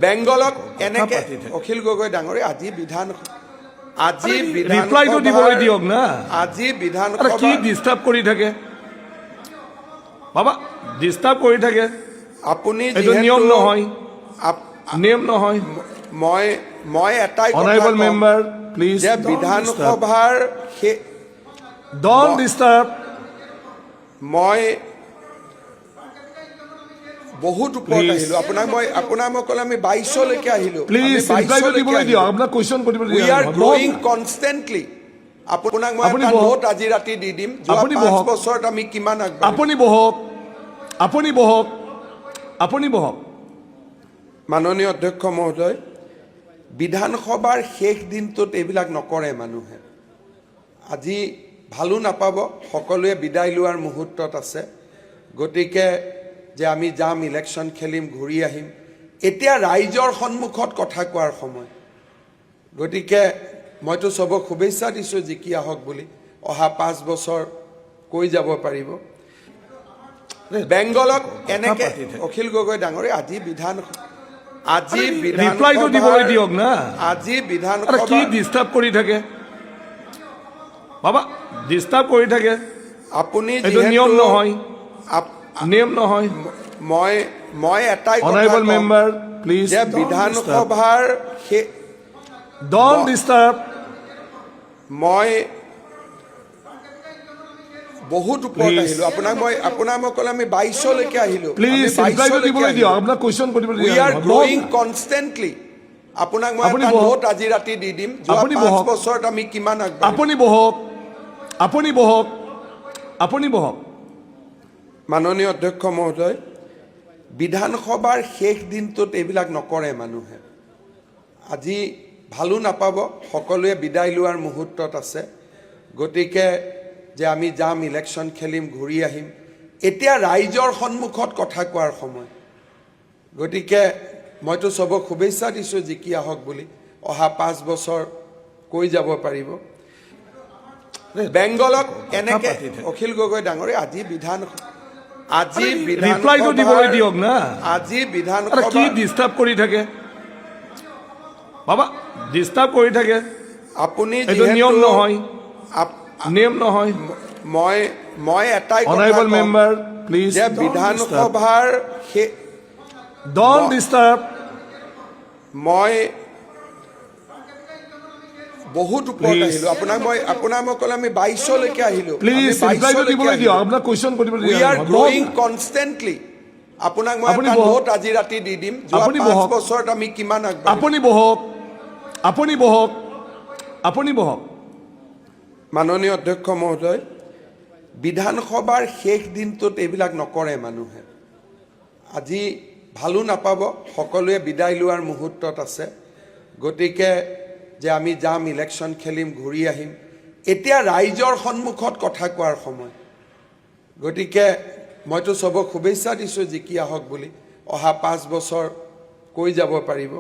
বেংগলক এনেকে অখিল গগৈ ডাঙৰীয়া আজি ৰিপ্লাইটো দিবলৈ দিয়ক না। আজি কি ডিষ্টাৰ্ব কৰি থাকে বাবা, ডিষ্টাৰ্ব কৰি থাকে। আপুনি নিয়ম নহয়, নিয়ম নহয়। মই এটাই অনাৰেবল মেম্বাৰ প্লিজ, যে বিধানসভাৰ ডন্ট ডিষ্টাৰ্ব। মই বহুত ওপৰত আহিলো, আপোনাক মই ক'লে আমি 22লৈকে আহিলো। প্লিজ ৰিপ্লাইটো দিবলৈ দিয়ক, আপোনাক কুৱেশ্যন কৰিবলৈ উই দিয়ক। R growing constantly. আপোনাক মই এটা নোট আজি ৰাতি দি দিম, যোৱা 5 বছৰত আমি কিমান আগবাঢ়িছো। আপুনি বহক, আপুনি বহক, আপুনি বহক। মাননীয় অধ্যক্ষ মহোদয়, বিধানসভাৰ শেষ দিনটোত এইবিলাক নকৰে মানুহে। আজি ভালো নাপাব, সকলোৱে বিদায় লোৱাৰ মুহূৰ্তত আছে। গতিকে যে আমি যাম, ইলেকশ্যন খেলিম, ঘূৰি আহিম, এতিয়া ৰাইজৰ সন্মুখত কথা কোৱাৰ সময়। গতিকে মইতো চবক শুভেচ্ছা দিছোঁ জিকি আহক বুলি, অহা 5 বছৰ কৈ যাব পাৰিব। বেংগলক এনেকে অখিল গগৈ ডাঙৰীয়া আজি ৰিপ্লাইটো দিবলৈ দিয়ক না। আজি বিধানসভা কি ডিষ্টাৰ্ব কৰি থাকে বাবা, ডিষ্টাৰ্ব কৰি থাকে। আপুনি নিয়ম নহয়, নিয়ম নহয়। মই এটাই অনাৰেবল মেম্বাৰ প্লিজ, যে বিধানসভাৰ ডন্ট ডিষ্টাৰ্ব। মই বহুত ওপৰত আহিলো, আপোনাক মই ক'লে আমি 22লৈকে আহিলো। প্লিজ ৰিপ্লাইটো দিবলৈ দিয়ক, আপোনাক কুৱেশ্যন কৰিবলৈ উই দিয়ক। R growing constantly. আপোনাক মই এটা নোট আজি ৰাতি দি দিম, যোৱা 5 বছৰত আমি কিমান আগবাঢ়িছো। আপুনি বহক, আপুনি বহক, আপুনি বহক। মাননীয় অধ্যক্ষ মহোদয়, বিধানসভাৰ শেষ দিনটোত এইবিলাক নকৰে মানুহে। আজি ভালো নাপাব, সকলোৱে বিদায় লোৱাৰ মুহূৰ্তত আছে। গতিকে যে আমি যাম, ইলেকশ্যন খেলিম, ঘূৰি আহিম, এতিয়া ৰাইজৰ সন্মুখত কথা কোৱাৰ সময়। গতিকে মইতো চবক শুভেচ্ছা দিছোঁ জিকি আহক বুলি, অহা 5 বছৰ কৈ যাব পাৰিব। বেংগলক এনেকে অখিল গগৈ ডাঙৰীয়া আজি ৰিপ্লাইটো দিবলৈ দিয়ক না। আজি বিধানসভা কি ডিষ্টাৰ্ব কৰি থাকে বাবা, ডিষ্টাৰ্ব কৰি থাকে। আপুনি নিয়ম নহয়, নিয়ম নহয়। মই এটাই অনাৰেবল মেম্বাৰ প্লিজ, যে বিধানসভাৰ ডন্ট ডিষ্টাৰ্ব। মই বহুত ওপৰত আহিলো, আপোনাক মই ক'লে আমি 22লৈকে আহিলো। প্লিজ ৰিপ্লাইটো দিবলৈ দিয়ক, আপোনাক কুৱেশ্যন কৰিবলৈ উই আৰ দিয়ক। Growing constantly. আপোনাক মই এটা নোট আজি ৰাতি দি দিম, যোৱা 5 বছৰত আমি কিমান আগবাঢ়িছো। আপুনি বহক, আপুনি বহক, আপুনি বহক। মাননীয় অধ্যক্ষ মহোদয়, বিধানসভাৰ শেষ দিনটোত এইবিলাক নকৰে মানুহে। আজি ভালো নাপাব, সকলোৱে বিদায় লোৱাৰ মুহূৰ্তত আছে। গতিকে যে আমি যাম, ইলেকশ্যন খেলিম, ঘূৰি আহিম, এতিয়া ৰাইজৰ সন্মুখত কথা কোৱাৰ সময়। গতিকে মইতো চবক শুভেচ্ছা দিছোঁ জিকি আহক বুলি, অহা 5 বছৰ কৈ যাব পাৰিব।